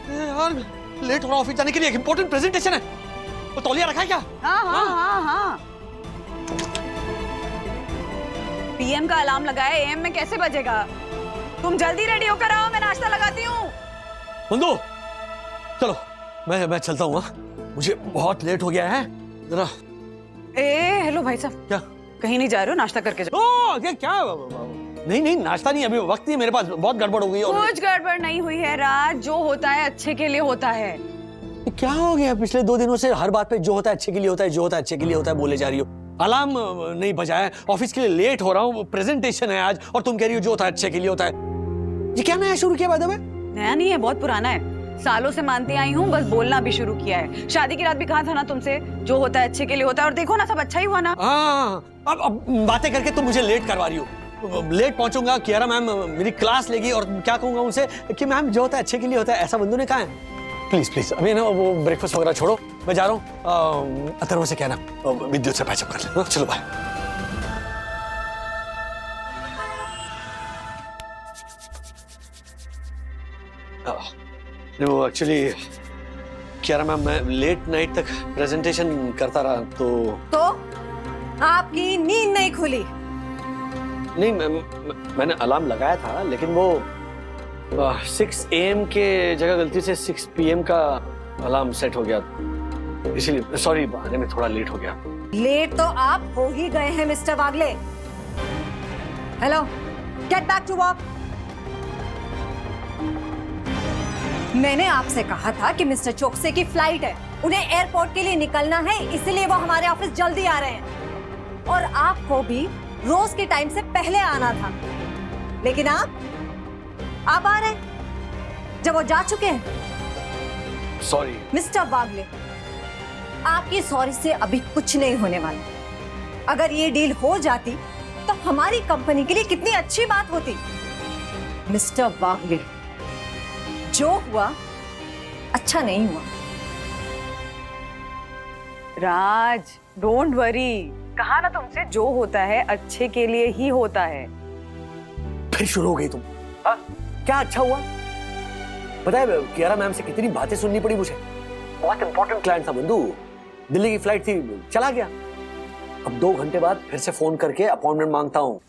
[SPEAKER 1] यार, लेट हो रहा ऑफिस जाने के लिए, एक इंपॉर्टेंट प्रेजेंटेशन है। वो तौलिया रखा है क्या?
[SPEAKER 9] हाँ। पीएम का अलार्म लगाया, एएम में कैसे बजेगा? तुम जल्दी रेडी होकर आओ, मैं नाश्ता लगाती हूँ।
[SPEAKER 1] बंदू चलो मैं चलता हूँ, मुझे बहुत लेट हो गया है जरा।
[SPEAKER 9] हेलो भाई साहब,
[SPEAKER 1] क्या
[SPEAKER 9] कहीं नहीं जा रहे हो? नाश्ता करके जाओ।
[SPEAKER 1] क्या नहीं नाश्ता नहीं, अभी वक्त नहीं मेरे पास, बहुत गड़बड़ हो गई।
[SPEAKER 9] कुछ गड़बड़ नहीं हुई है राज, जो होता है अच्छे के लिए होता है।
[SPEAKER 1] क्या हो गया? पिछले 2 दिनों से हर बात पे जो होता है अच्छे के लिए होता है, जो होता है अच्छे के लिए होता है बोले जा रही हो। अलार्म नहीं बजाया, ऑफिस के लिए लेट हो रहा हूँ, प्रेजेंटेशन है आज, और तुम कह रही हो जो होता है अच्छे के लिए होता है। ये क्या नया शुरू किया? बाय द वे
[SPEAKER 9] नया नहीं है, बहुत पुराना है, सालों से मानती आई हूँ, बस बोलना भी शुरू किया है। शादी की रात भी कहा था ना तुमसे, जो होता है अच्छे के लिए होता है, और देखो ना सब अच्छा ही हुआ ना।
[SPEAKER 1] अब बातें करके तुम मुझे लेट करवा रही हो। लेट पहुंचूंगा, कियारा मैम मेरी क्लास लेगी और क्या कहूंगा उनसे कि मैम जो होता है अच्छे के लिए होता है, ऐसा बंधु ने कहा है। प्लीज अभी ना वो ब्रेकफास्ट वगैरह छोड़ो, मैं जा रहा हूँ। अथर्व से कहना विद्युत से पैचअप कर ले। चलो बाय। वो एक्चुअली कियारा मैम, मैं लेट नाइट तक प्रेजेंटेशन करता रहा तो
[SPEAKER 5] आपकी नींद नहीं खुली?
[SPEAKER 1] नहीं, मैंने अलार्म लगाया था, लेकिन वो 6 AM के जगह गलती से 6 PM का अलार्म सेट हो गया, इसीलिए सॉरी, आने में थोड़ा लेट हो गया।
[SPEAKER 5] लेट तो आप हो ही गए हैं mister Wagle. Hello, get back to work. मैंने आपसे कहा था कि मिस्टर चोकसे की फ्लाइट है, उन्हें एयरपोर्ट के लिए निकलना है, इसलिए वो हमारे ऑफिस जल्दी आ रहे हैं, और आपको भी रोज के टाइम से पहले आना था, लेकिन आप आ रहे हैं जब वो जा चुके हैं।
[SPEAKER 1] सॉरी
[SPEAKER 5] मिस्टर वागले, आपकी सॉरी से अभी कुछ नहीं होने वाला। अगर ये डील हो जाती तो हमारी कंपनी के लिए कितनी अच्छी बात होती। मिस्टर वागले, जो हुआ अच्छा नहीं हुआ।
[SPEAKER 9] राज डोंट वरी, कहा ना तुमसे, जो होता है अच्छे के लिए ही होता है।
[SPEAKER 1] फिर शुरू हो गई तुम। हाँ? क्या अच्छा हुआ? पता है कियारा मैम से कितनी बातें सुननी पड़ी मुझे। बहुत इंपॉर्टेंट क्लाइंट था बंधु, दिल्ली की फ्लाइट थी, चला गया। अब 2 घंटे बाद फिर से फोन करके अपॉइंटमेंट मांगता हूँ,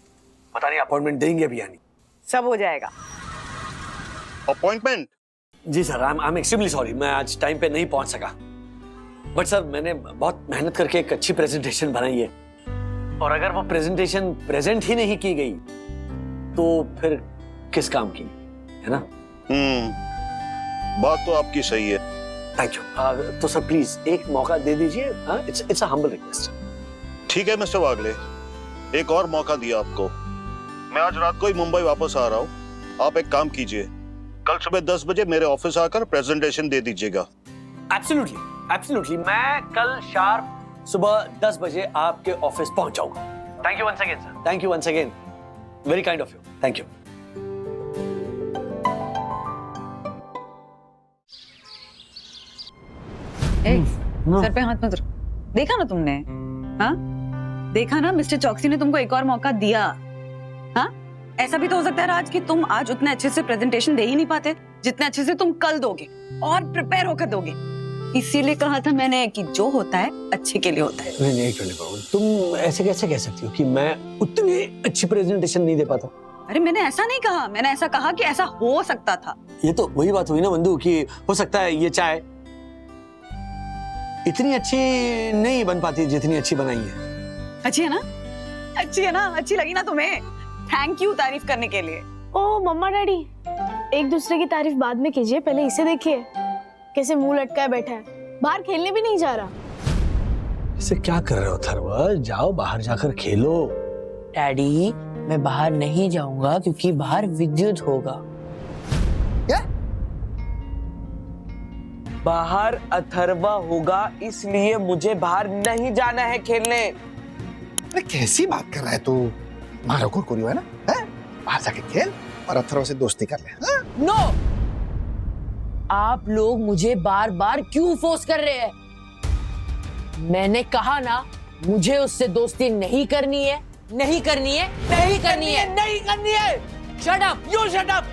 [SPEAKER 1] पता नहीं अपॉइंटमेंट देंगे भी या नहीं।
[SPEAKER 9] सब हो जाएगा।
[SPEAKER 6] अपॉइंटमेंट?
[SPEAKER 1] जी sir, I am extremely sorry, मैं आज टाइम पे नहीं पहुंच सका। बट सर मैंने बहुत मेहनत करके एक अच्छी प्रेजेंटेशन बनाई है, और अगर वो प्रेजेंटेशन प्रेजेंट ही नहीं की गई तो फिर किस काम की, है ना?
[SPEAKER 6] बात तो आपकी सही है।
[SPEAKER 1] Thank you. तो सर प्लीज एक मौका दे दीजिए, इट्स अ हम्बल रिक्वेस्ट।
[SPEAKER 6] ठीक है मिस्टर वागले, एक और मौका दिया आपको। मैं आज रात को ही मुंबई वापस आ रहा हूँ। आप एक काम कीजिए, कल सुबह 10 बजे मेरे ऑफिस आकर प्रेजेंटेशन दे दीजिएगा।
[SPEAKER 1] एब्सोल्युटली, एब्सोल्युटली, मैं कल शार्प सुबह 10 बजे आपके ऑफिस पहुंच जाऊंगा। Thank you once again sir, thank you once again, very kind of you, thank you.
[SPEAKER 9] सर पे हाथ मत रख। देखा ना तुमने? हाँ, देखा ना, मिस्टर चौकसी ने तुमको एक और मौका दिया। हाँ, ऐसा भी तो हो सकता है राज कि तुम आज उतने अच्छे से प्रेजेंटेशन दे ही नहीं पाते जितने अच्छे से तुम कल दोगे, और प्रिपेयर होकर दोगे। इसीलिए कहा था मैंने कि जो होता है अच्छे के लिए होता है।
[SPEAKER 1] नहीं, तुम ऐसे कैसे कह सकती हो कि मैं उतनी अच्छी प्रेजेंटेशन नहीं दे पाता?
[SPEAKER 9] अरे मैंने ऐसा नहीं कहा, मैंने ऐसा कहा कि ऐसा हो सकता था।
[SPEAKER 1] ये तो वही बात हुई ना बंधु, कि हो सकता है ये चाय इतनी अच्छी नहीं बन पाती जितनी अच्छी बनाई है।
[SPEAKER 9] अच्छी है ना? अच्छी है ना? अच्छी लगी ना तुम्हें? थैंक यू तारीफ करने के लिए।
[SPEAKER 7] ओ मम्मा डैडी, एक दूसरे की तारीफ बाद में कीजिए, पहले इसे देखिए कैसे मुंह लटकाए बैठा है, बाहर खेलने भी नहीं जा रहा।
[SPEAKER 1] इसे क्या कर रहे हो थरवा? जाओ बाहर जाकर खेलो।
[SPEAKER 10] डैडी मैं बाहर नहीं जाऊंगा क्योंकि बाहर विद्युत होगा।
[SPEAKER 6] क्या?
[SPEAKER 10] बाहर अथर्वा होगा, इसलिए मुझे बाहर नहीं जाना है खेलने।
[SPEAKER 6] अरे कैसी बात कर रहा है तू? मारो कुरकुरी है ना, बाहर जाके खेल और अथर्व से दोस्ती कर ले।
[SPEAKER 10] नो, आप लोग मुझे बार बार क्यों फोर्स कर रहे हैं? मैंने कहा ना, मुझे उससे दोस्ती नहीं करनी है, नहीं करनी है, नहीं करनी है, नहीं करनी है। Shut up, you shut up.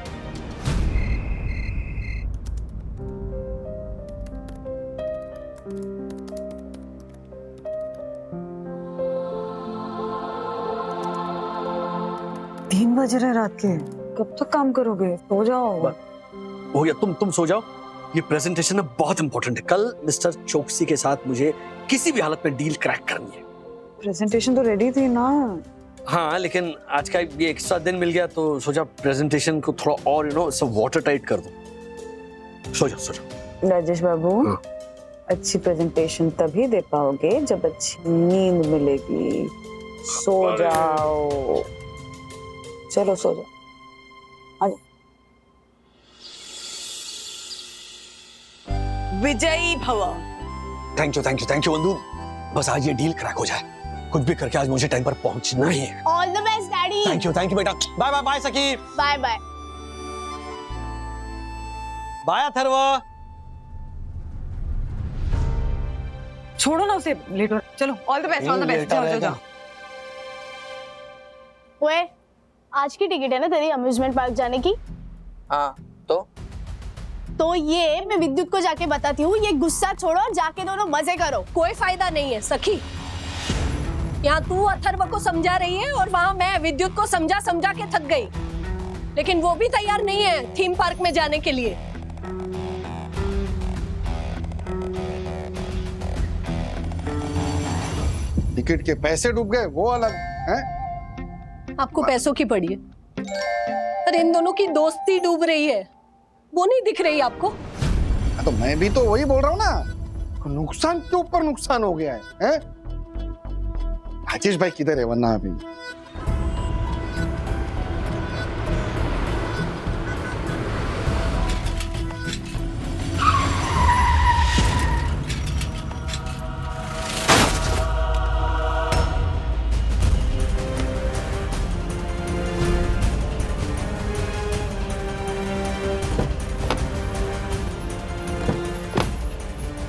[SPEAKER 9] तीन बज रहे रात के, कब तक काम करोगे? सो जाओ।
[SPEAKER 1] हो गया, तुम सो जाओ। ये प्रेजेंटेशन है बहुत इंपॉर्टेंट है, कल मिस्टर चौकसी के साथ मुझे किसी भी हालत में डील क्रैक करनी है।
[SPEAKER 9] प्रेजेंटेशन तो रेडी थी ना?
[SPEAKER 1] हाँ, लेकिन आज का ये एक्स्ट्रा दिन मिल गया तो सोचा प्रेजेंटेशन को थोड़ा और सब वाटर टाइट कर दो। सो जाओ।
[SPEAKER 9] राजेश बाबू,
[SPEAKER 1] हाँ।
[SPEAKER 9] अच्छी प्रेजेंटेशन तभी दे पाओगे जब अच्छी नींद मिलेगी। सो जाओ, चलो सो जाओ। विजयी भव।
[SPEAKER 1] थैंक यू बंधु, बस आज ये डील क्रैक हो जाए, कुछ भी करके आज मुझे टाइम पर पहुंचना ही है।
[SPEAKER 7] All the best daddy.
[SPEAKER 1] Thank you बेटा। बाय बाय बाय सकी।
[SPEAKER 7] Bye bye.
[SPEAKER 1] बाय अथर्वा।
[SPEAKER 9] छोड़ो ना उसे, लेट हो। चलो, all the best, all the best. जाओ जाओ।
[SPEAKER 7] ओए, आज की टिकट है ना तेरी अम्यूजमेंट पार्क जाने की?
[SPEAKER 10] हाँ,
[SPEAKER 7] तो ये मैं विद्युत को जाके बताती हूँ, ये गुस्सा छोड़ो और जाके दोनों मजे करो।
[SPEAKER 11] कोई फायदा नहीं है सखी, यहाँ तू अथर्व को समझा रही है और वहाँ मैं विद्युत को समझा समझा के थक गई, लेकिन वो भी तैयार नहीं है थीम पार्क में जाने के लिए।
[SPEAKER 6] टिकट के पैसे डूब गए वो अलग है।
[SPEAKER 11] आपको पैसों की पड़ी है, अरे इन दोनों की दोस्ती डूब रही है, वो नहीं दिख रही आपको?
[SPEAKER 6] तो मैं भी तो वही बोल रहा हूँ ना, नुकसान के ऊपर नुकसान हो गया है? आशीष भाई किधर है वरना अभी?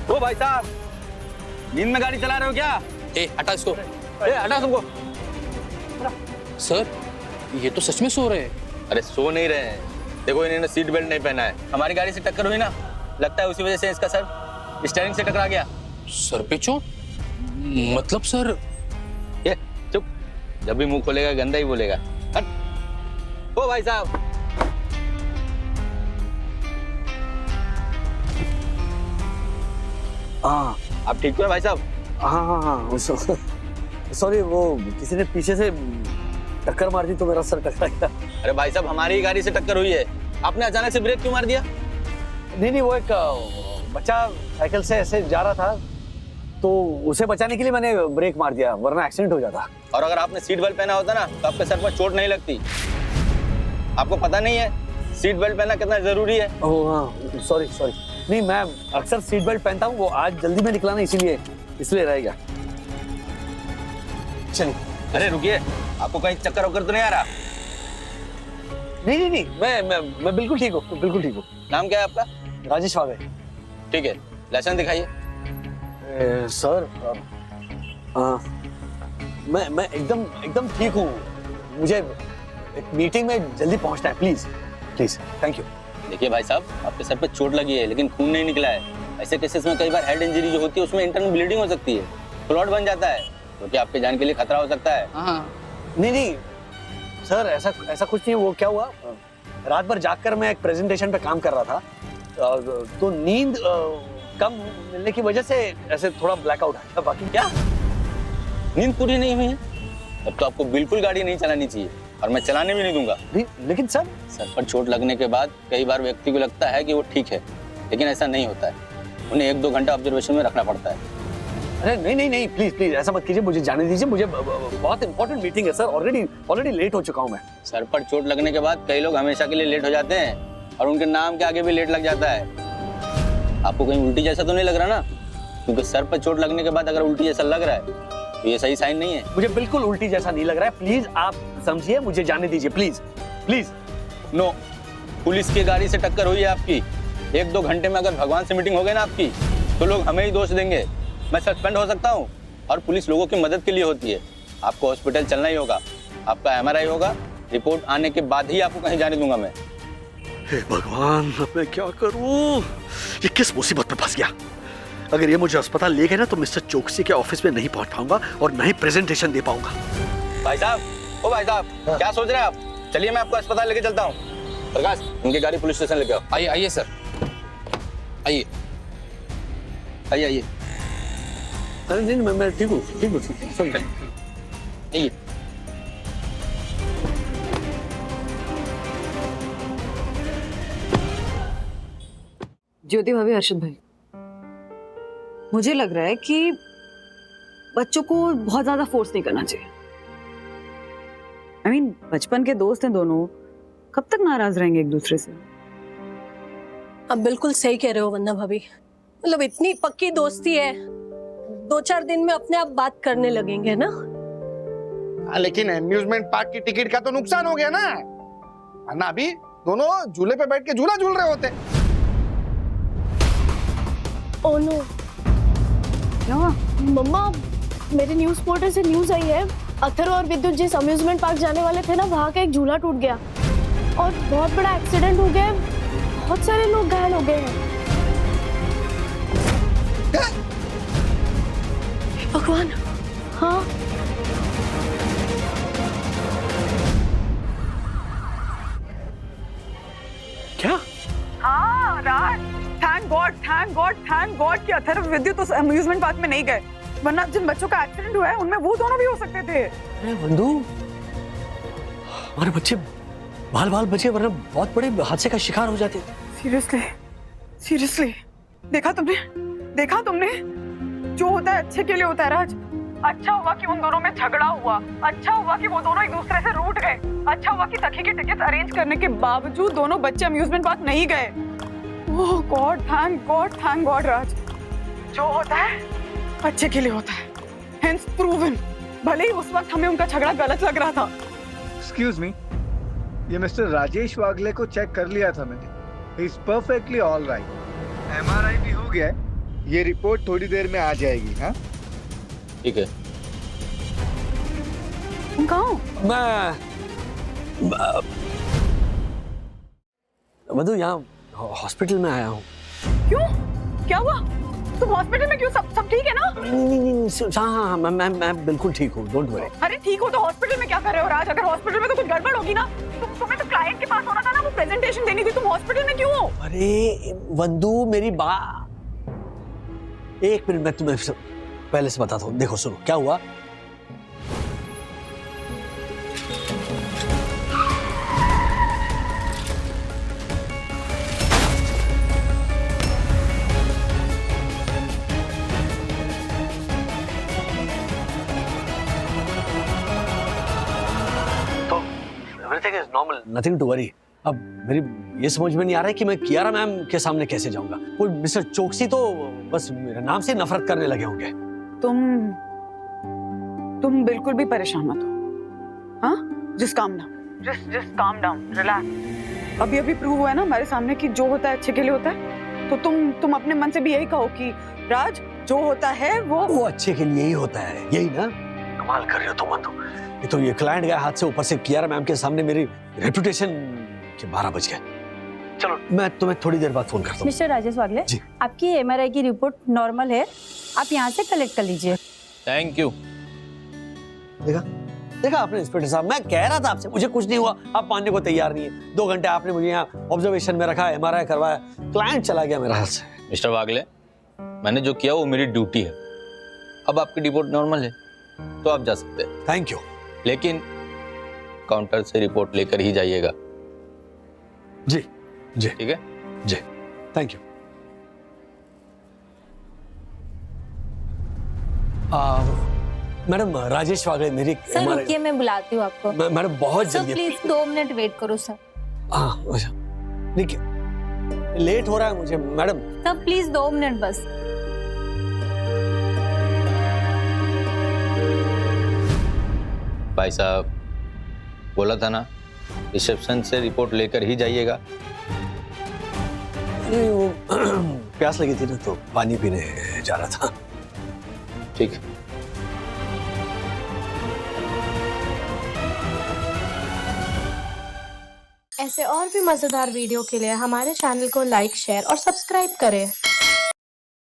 [SPEAKER 1] ओ भाई साहब,
[SPEAKER 3] नींद में गाड़ी चला रहे हो क्या?
[SPEAKER 12] ए हटा इसको,
[SPEAKER 3] हटा तुमको।
[SPEAKER 12] सर ये तो सच में सो रहे हैं।
[SPEAKER 3] अरे सो नहीं रहे हैं, देखो इन्होंने सीट बेल्ट नहीं पहना है। हमारी गाड़ी से टक्कर हुई ना, लगता है उसी वजह से इसका सर स्टीयरिंग से टकरा गया।
[SPEAKER 12] सर पे चोट? मतलब सर?
[SPEAKER 3] ये चुप, जब भी मुंह खोलेगा गंदा ही बोलेगा। हट। ओ भाई साहब,
[SPEAKER 1] हाँ
[SPEAKER 3] आप ठीक हो भाई साहब?
[SPEAKER 1] हाँ, सॉरी, वो किसी ने पीछे से टक्कर मार दी तो मेरा सर टकरा गया।
[SPEAKER 3] अरे भाई साहब, हमारी गाड़ी से टक्कर हुई है, आपने अचानक से ब्रेक क्यों मार दिया?
[SPEAKER 1] नहीं, वो एक बच्चा साइकिल से ऐसे जा रहा था तो उसे बचाने के लिए मैंने ब्रेक मार दिया, वरना एक्सीडेंट हो जाता।
[SPEAKER 3] और अगर आपने सीट बेल्ट पहना होता ना तो आपके सर पर चोट नहीं लगती। आपको पता नहीं है सीट बेल्ट पहनना कितना जरूरी है?
[SPEAKER 1] ओह हाँ, सॉरी। नहीं, मैं अक्सर सीट बेल्ट पहनता हूँ, वो आज जल्दी में निकला ना, इसलिए रह गया। चलिए।
[SPEAKER 3] अरे रुकिए, आपको कहीं चक्कर वक्कर तो नहीं आ रहा?
[SPEAKER 1] नहीं, मैं बिल्कुल ठीक हूँ, बिल्कुल ठीक हूँ।
[SPEAKER 3] नाम क्या है आपका?
[SPEAKER 1] राजेश वावे।
[SPEAKER 3] ठीक है, लाइसेंस दिखाइए।
[SPEAKER 1] सर, मैं एकदम ठीक हूँ। मुझे एक मीटिंग में जल्दी पहुँचना है, प्लीज, थैंक यू।
[SPEAKER 3] देखिए भाई साहब, आपके सर पे चोट लगी है लेकिन खून नहीं निकला है। ऐसे केसेस में कई बार हेड इंजरी जो होती है उसमें इंटरनल ब्लीडिंग हो सकती है, क्लॉट बन जाता है, क्योंकि आपके जान के लिए खतरा हो सकता है।
[SPEAKER 1] नहीं सर, ऐसा कुछ नहीं। वो क्या हुआ, रात भर जागकर मैं एक प्रेजेंटेशन पे काम कर रहा था, तो नींद कम मिलने की वजह से ऐसे थोड़ा ब्लैकआउट आया। बाकी
[SPEAKER 3] क्या नींद पूरी नहीं हुई है? अब तो आपको बिल्कुल गाड़ी नहीं चलानी चाहिए, और मैं चलाने भी नहीं दूंगा।
[SPEAKER 1] लेकिन सर
[SPEAKER 3] पर चोट लगने के बाद कई बार व्यक्ति को लगता है कि वो ठीक है, लेकिन ऐसा नहीं होता है। उन्हें 1-2 घंटा ऑब्जर्वेशन में रखना पड़ता है।
[SPEAKER 1] अरे नहीं, प्लीज ऐसा मत कीजिए, मुझे जाने दीजिए। मुझे बहुत इंपॉर्टेंट मीटिंग है सर, ऑलरेडी लेट हो चुका हूँ मैं।
[SPEAKER 3] सर पर चोट लगने के बाद कई लोग हमेशा के लिए लेट हो जाते हैं, और उनके नाम के आगे भी लेट लग जाता है। आपको कहीं उल्टी जैसा तो नहीं लग रहा ना? क्योंकि सर पर चोट लगने के बाद अगर उल्टी जैसा लग रहा है तो ये सही साइन नहीं है।
[SPEAKER 1] मुझे बिल्कुल उल्टी जैसा नहीं लग रहा है, प्लीज आप समझिए, मुझे जाने दीजिए, प्लीज।
[SPEAKER 3] नो, पुलिस की गाड़ी से टक्कर हुई है आपकी। 1-2 घंटे में अगर भगवान से मीटिंग हो गई ना आपकी, तो लोग हमें ही दोष देंगे। मैं सस्पेंड हो सकता हूँ, और पुलिस लोगों की मदद के लिए होती है। आपको हॉस्पिटल चलना ही होगा, आपका MRI होगा, रिपोर्ट आने के बाद ही आपको कहीं जाने दूंगा मैं।
[SPEAKER 1] हे भगवान, अब मैं क्या करूं? ये किस मुसीबत में फंस गया? अगर ये मुझे अस्पताल ले गए ना तो मिस्टर चौकसी के ऑफिस में नहीं पहुंच पाऊंगा और ना ही प्रेजेंटेशन दे पाऊंगा।
[SPEAKER 3] भाई साहब, ओ भाई साहब, क्या सोच रहे हैं आप? चलिए मैं आपको अस्पताल लेके चलता हूँ। प्रकाश, उनकी गाड़ी पुलिस स्टेशन लेके आओ।
[SPEAKER 12] आइए सर, आइए।
[SPEAKER 1] अरे नहीं, मैं ठीक हूँ, सब
[SPEAKER 3] आइए।
[SPEAKER 9] ज्योति भाभी, अर्शद भाई, मुझे लग रहा है कि बच्चों को बहुत ज्यादा फोर्स नहीं करना चाहिए। बचपन के दोस्त हैं दोनों, कब तक नाराज रहेंगे एक दूसरे से?
[SPEAKER 11] आप बिल्कुल सही कह रहे हो वंदना भाभी। मतलब इतनी पक्की दोस्ती है, 2-4 दिन में अपने आप बात करने लगेंगे ना।
[SPEAKER 6] लेकिन एम्यूजमेंट पार्क की टिकट का तो नुकसान हो गया ना, वरना अभी दोनों झूले पे बैठ के झूला झूल रहे होते।
[SPEAKER 7] ओह नो,
[SPEAKER 9] क्या हुआ?
[SPEAKER 7] मम्मा, मेरे न्यूज़ पोर्टल से न्यूज आई है, अथर्व और विद्युत जिस अम्यूजमेंट पार्क जाने वाले थे ना, वहाँ का एक झूला टूट गया और बहुत बड़ा एक्सीडेंट हो गया, बहुत सारे लोग घायल हो गए हैं।
[SPEAKER 11] भगवान।
[SPEAKER 7] हाँ,
[SPEAKER 1] क्या?
[SPEAKER 9] हाँ राज, थैंक गॉड कि अथर्व विद्युत उस अम्यूजमेंट पार्क में नहीं गए, वरना जिन बच्चों का एक्सीडेंट हुआ है उनमें वो दोनों भी हो सकते थे।
[SPEAKER 1] अरे वंदू, हमारे बच्चे बाल बचे, वरना बहुत बड़े हादसे का शिकार हो जाते।
[SPEAKER 9] सीरियसली देखा तुमने जो होता है अच्छे के लिए होता है राज। अच्छा हुआ कि उन दोनों में झगड़ा हुआ, अच्छा हुआ कि वो दोनों एक दूसरे से रूठ गए, अच्छा हुआ कि सखी की टिकट अरेंज करने के बावजूद दोनों बच्चे अम्यूजमेंट पार्क नहीं गए। ओह गॉड, थैंक गॉड राज। जो होता है अच्छे के लिए होता है, हेंस प्रूवन। भले ही उस वक्त हमें उनका झगड़ा गलत लग रहा था।
[SPEAKER 2] एक्सक्यूज मी, ये मिस्टर राजेश वागले को चेक कर लिया था मैंने, he is perfectly all right. MRI भी हो गया है, ये रिपोर्ट थोड़ी देर में आ जाएगी। हाँ,
[SPEAKER 12] ठीक है।
[SPEAKER 9] तुम कहाँ हो?
[SPEAKER 1] मधु यहाँ हॉस्पिटल में आया हूँ।
[SPEAKER 9] क्यों? क्या हुआ? तुम हॉस्पिटल में क्यों? सब ठीक है ना?
[SPEAKER 1] नहीं, हाँ, मैं बिल्कुल ठीक हूँ, डोंट वरी।
[SPEAKER 9] अरे ठीक हो तो हॉस्पिटल में क्या कर रहे हो राज? अगर हॉस्पिटल में तो कुछ गड़बड़ होगी ना। तुम्हें तो क्लाइंट के पास होना था ना, वो प्रेजेंटेशन देनी थी। तुम हॉस्पिटल में क्यों हो?
[SPEAKER 1] अरे वंदू, मेरी एक मिनट, मैं तुम्हें पहले से बताता हूँ। देखो सुनो, क्या हुआ। Everything is normal, nothing to worry. अब मेरी ये समझ में नहीं आ रहा है कि मैं कियारा मैम के सामने कैसे जाऊंगा। कोई मिस्टर चोकसी तो बस मेरे नाम से नफरत करने लगे होंगे।
[SPEAKER 9] तुम बिल्कुल भी परेशान मत हो। हाँ, जस्ट काम डाउन, रिलैक्स। अभी प्रूव हुआ है ना हमारे सामने कि जो होता है अच्छे के लिए होता है। तो तुम अपने मन से भी यही कहो कि राज, जो होता है वो
[SPEAKER 1] अच्छे के लिए ही होता है, यही ना? कमाल कर रहे हो तुम बंधु। ये तो ये क्लाइंट गया हाथ से, ऊपर से कियारा मैम के सामने मेरी रेपुटेशन के 12 बज गए। चलो मैं तुम्हें थोड़ी देर बाद फोन करता हूँ।
[SPEAKER 13] मिस्टर राजेश वागले, आपकी एमआरआई की रिपोर्ट नॉर्मल है, आप यहाँ से कलेक्ट कर लीजिए।
[SPEAKER 12] Thank you.
[SPEAKER 1] देखा आपने इंस्पेक्टर साहब, मैं कह रहा था आपसे, मुझे कुछ नहीं हुआ, आप मानने को तैयार नहीं है। 2 घंटे आपने मुझे यहाँ ऑब्जर्वेशन में रखा, एमआरआई करवाया, क्लाइंट चला गया मेरे हाथ से।
[SPEAKER 12] मिस्टर वागले, मैंने जो किया वो मेरी ड्यूटी है। अब आपकी रिपोर्ट नॉर्मल है तो आप जा सकते हैं।
[SPEAKER 1] Thank you.
[SPEAKER 12] लेकिन काउंटर से रिपोर्ट लेकर ही जाइएगा।
[SPEAKER 1] जी
[SPEAKER 12] ठीक है
[SPEAKER 1] जी, थैंक यू। मैडम, राजेश वागले मेरी
[SPEAKER 13] सर रुकिए, मैं बुलाती हूँ आपको।
[SPEAKER 1] मैडम बहुत
[SPEAKER 13] सर
[SPEAKER 1] जल्दी।
[SPEAKER 13] प्लीज 2 मिनट वेट करो सर।
[SPEAKER 1] हाँ, नहीं, लेट हो रहा है मुझे मैडम।
[SPEAKER 13] सर प्लीज 2 मिनट बस।
[SPEAKER 12] भाई साहब, बोला था ना रिसेप्शन से रिपोर्ट लेकर ही जाइएगा।
[SPEAKER 1] नहीं, वो प्यास लगी थी ना तो पानी पीने जा रहा था।
[SPEAKER 12] ठीक है।
[SPEAKER 14] ऐसे और भी मजेदार वीडियो के लिए हमारे चैनल को लाइक, शेयर और सब्सक्राइब करें।